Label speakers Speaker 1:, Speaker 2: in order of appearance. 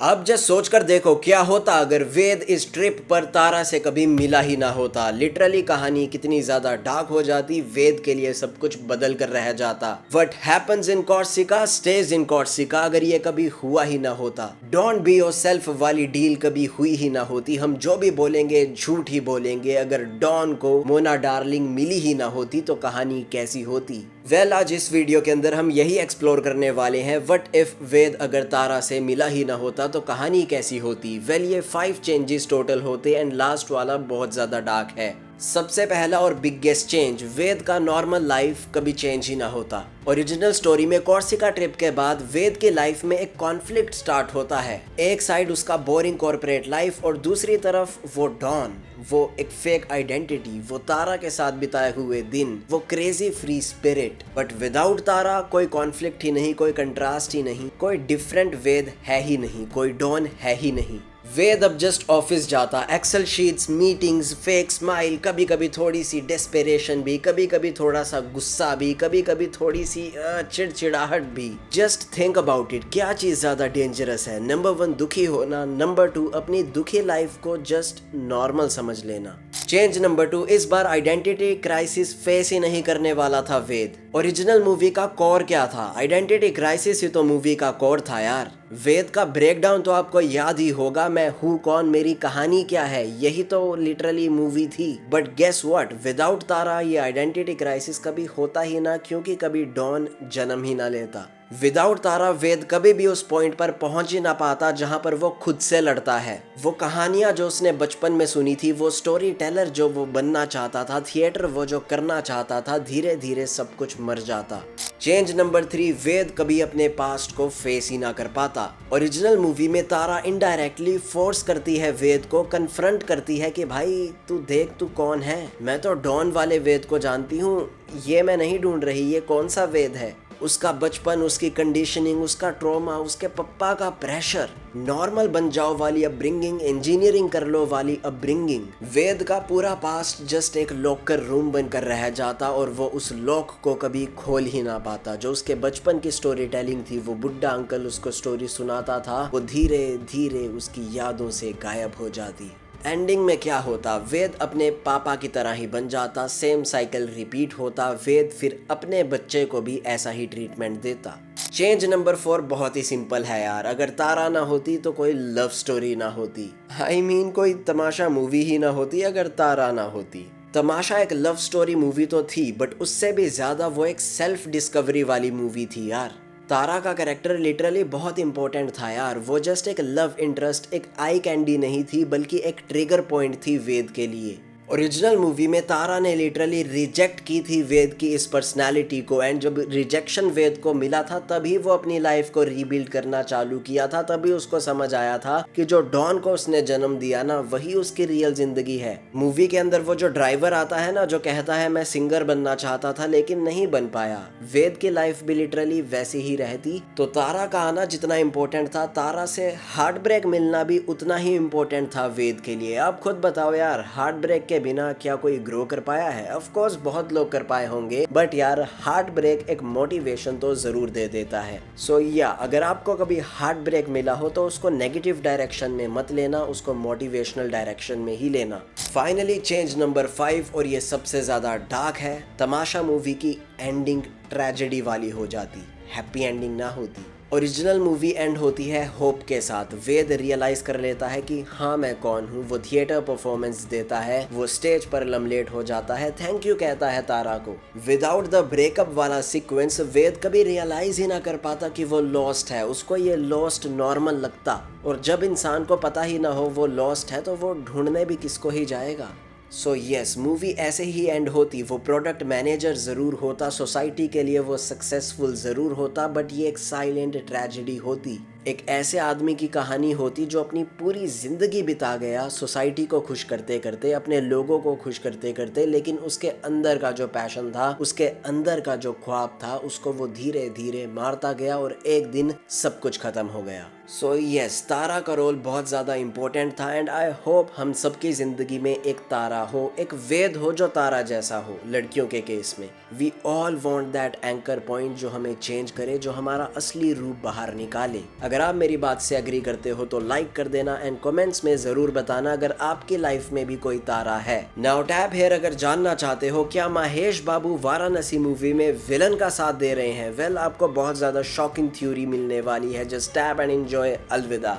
Speaker 1: अब जस्ट सोचकर देखो क्या होता अगर वेद इस ट्रिप पर तारा से कभी मिला ही ना होता। लिटरली कहानी कितनी ज्यादा डार्क हो जाती, वेद के लिए सब कुछ बदल कर रह जाता। What happens in Corsica stage in Corsica अगर ये कभी हुआ ही ना होता। डोंट बी योरसेल्फ वाली डील कभी हुई ही ना होती। हम जो भी बोलेंगे झूठ ही बोलेंगे। अगर डॉन को मोना डार्लिंग मिली ही ना होती तो कहानी कैसी होती। आज इस वीडियो के अंदर हम यही एक्सप्लोर करने वाले हैं, व्हाट इफ वेद अगर तारा से मिला ही ना होता तो कहानी कैसी होती। ये 5 चेंजेस टोटल होते एंड लास्ट वाला बहुत ज्यादा डार्क है। सबसे पहला और बिगेस्ट चेंज, वेद का नॉर्मल लाइफ कभी चेंज ही ना होता। ओरिजिनल स्टोरी में कॉर्सिका ट्रिप के बाद वेद के लाइफ में एक कॉन्फ्लिक्ट स्टार्ट होता है। एक साइड उसका बोरिंग कॉर्पोरेट लाइफ और दूसरी तरफ वो डॉन, वो एक फेक आइडेंटिटी, वो तारा के साथ बिताए हुए दिन, वो crazy free spirit. But without Tara कोई कॉन्फ्लिक्ट ही नहीं, कोई कंट्रास्ट ही नहीं, कोई डिफरेंट वेद है ही नहीं, कोई डॉन है ही नहीं। वेद अब जस्ट ऑफिस जाता, Excel sheets, meetings, fake smile, कभी कभी थोड़ी सी डेस्पेरेशन भी, कभी कभी थोड़ा सा गुस्सा भी, कभी कभी थोड़ी सी चिड़चिड़ाहट भी। जस्ट थिंक अबाउट इट, क्या चीज ज्यादा डेंजरस है? नंबर 1 दुखी होना, नंबर 2 अपनी दुखी लाइफ को जस्ट नॉर्मल समझ लेना। चेंज नंबर 2, इस बार आइडेंटिटी क्राइसिस फेस ही नहीं करने वाला था वेद। ओरिजिनल मूवी का कोर क्या था? आइडेंटिटी क्राइसिस ही तो मूवी का कोर था यार। वेद का ब्रेकडाउन तो आपको याद ही होगा, मैं हूँ कौन, मेरी कहानी क्या है, यही तो लिटरली मूवी थी। बट गेस व्हाट, विदाउट तारा ये आइडेंटिटी क्राइसिस कभी होता ही ना, क्योंकि कभी डॉन जन्म ही ना लेता। विदाउट तारा वेद कभी भी उस पॉइंट पर पहुंच ही ना पाता जहां पर वो खुद से लड़ता है। वो कहानियां जो उसने बचपन में सुनी थी, वो स्टोरी टेलर जो वो बनना चाहता था, थिएटर वो जो करना चाहता था, धीरे धीरे सब कुछ मर जाता। चेंज नंबर 3, वेद कभी अपने पास्ट को फेस ही ना कर पाता। ओरिजिनल मूवी में तारा इनडायरेक्टली फोर्स करती है वेद को, कन्फ्रंट करती है कि भाई तू देख तू कौन है, मैं तो डॉन वाले वेद को जानती हूँ, ये मैं नहीं ढूंढ रही, ये कौन सा वेद है। उसका बचपन, उसकी कंडीशनिंग, उसका ट्रॉमा, उसके पप्पा का प्रेशर, नॉर्मल बन जाओ वाली अपब्रिंगिंग, इंजीनियरिंग कर लो वाली अपब्रिंगिंग। वेद का पूरा पास्ट जस्ट एक लॉकर रूम बनकर रह जाता और वो उस लॉक को कभी खोल ही ना पाता। जो उसके बचपन की स्टोरी टेलिंग थी, वो बुड्ढा अंकल उसको स्टोरी सुनाता था, वो धीरे धीरे उसकी यादों से गायब हो जाती। एंडिंग में क्या होता? वेद अपने पापा की तरह ही बन जाता, सेम साइकिल रिपीट होता। वेद फिर अपने बच्चे को भी ऐसा ही ट्रीटमेंट देता। चेंज नंबर 4 बहुत ही सिंपल है यार, अगर तारा ना होती तो कोई लव स्टोरी ना होती। आई मीन कोई तमाशा मूवी ही ना होती अगर तारा ना होती। तमाशा एक लव स्टोरी मूवी तो थी, बट उससे भी ज्यादा वो एक सेल्फ डिस्कवरी वाली मूवी थी यार। तारा का कैरेक्टर लिटरली बहुत इंपॉर्टेंट था यार। वो जस्ट एक लव इंटरेस्ट, एक आई कैंडी नहीं थी, बल्कि एक ट्रिगर पॉइंट थी वेद के लिए। ओरिजिनल मूवी में तारा ने लिटरली रिजेक्ट की थी वेद की इस पर्सनालिटी को, एंड जब रिजेक्शन वेद को मिला था तभी वो अपनी लाइफ को रीबिल्ड करना चालू किया था। तभी उसको समझ आया था कि जो डॉन को उसने जन्म दिया ना, वही उसकी रियल जिंदगी है। मूवी के अंदर वो जो ड्राइवर आता है ना, जो कहता है मैं सिंगर बनना चाहता था लेकिन नहीं बन पाया, वेद की लाइफ भी लिटरली वैसी ही रहती। तो तारा का आना जितना इम्पोर्टेंट था, तारा से हार्ट ब्रेक मिलना भी उतना ही इम्पोर्टेंट था वेद के लिए। आप खुद बताओ यार, हार्ट ब्रेक के बिना क्या कोई ग्रो कर पाया है? ऑफ कोर्स बहुत लोग कर पाए होंगे, बट यार हार्ट ब्रेक एक मोटिवेशन तो जरूर दे देता है। सो या अगर आपको कभी हार्ट ब्रेक मिला हो तो उसको नेगेटिव डायरेक्शन में मत लेना, उसको मोटिवेशनल डायरेक्शन में ही लेना। फाइनली चेंज नंबर 5, और ये सबसे ज्यादा डार्क है, तमाशा मूवी की एंडिंग ट्रेजेडी वाली हो जाती, हैप्पी एंडिंग ना होती। ओरिजिनल मूवी एंड होती है होप के साथ। वेद रियलाइज कर लेता है कि हाँ मैं कौन हूँ, वो थिएटर परफॉर्मेंस देता है, वो स्टेज पर लमलेट हो जाता है, थैंक यू कहता है तारा को। विदाउट द ब्रेकअप वाला सीक्वेंस वेद कभी रियलाइज ही ना कर पाता कि वो लॉस्ट है। उसको ये लॉस्ट नॉर्मल लगता, और जब इंसान को पता ही ना हो वो लॉस्ट है तो वो ढूंढने भी किसको ही जाएगा। सो यस, मूवी ऐसे ही एंड होती। वो प्रोडक्ट मैनेजर ज़रूर होता, सोसाइटी के लिए वो सक्सेसफुल ज़रूर होता, बट ये एक साइलेंट ट्रेजेडी होती। एक ऐसे आदमी की कहानी होती जो अपनी पूरी ज़िंदगी बिता गया सोसाइटी को खुश करते करते, अपने लोगों को खुश करते करते, लेकिन उसके अंदर का जो पैशन था, उसके अंदर का जो ख्वाब था, उसको वो धीरे धीरे मारता गया और एक दिन सब कुछ खत्म हो गया। सो यस, तारा का रोल बहुत ज़्यादा इम्पोर्टेंट था एंड आई होप हम सबकी ज़िंदगी में एक तारा हो, एक वेद हो जो तारा जैसा हो। लड़कियों के केस में we all want that anchor point जो हमें चेंज करे, जो हमारा असली रूप बाहर निकाले। अगर आप मेरी बात से एग्री करते हो तो लाइक कर देना एंड कमेंट्स में ज़रूर बताना अगर आपकी लाइफ में भी कोई तारा है। नाउ टैप हेयर अगर जानना चाहते हो क्या महेश बाबू वाराणसी मूवी में विलन का साथ दे रहे हैं, वेल आपको बहुत ज़्यादा शॉकिंग थ्योरी मिलने वाली है। Just tap and enjoy. अलविदा।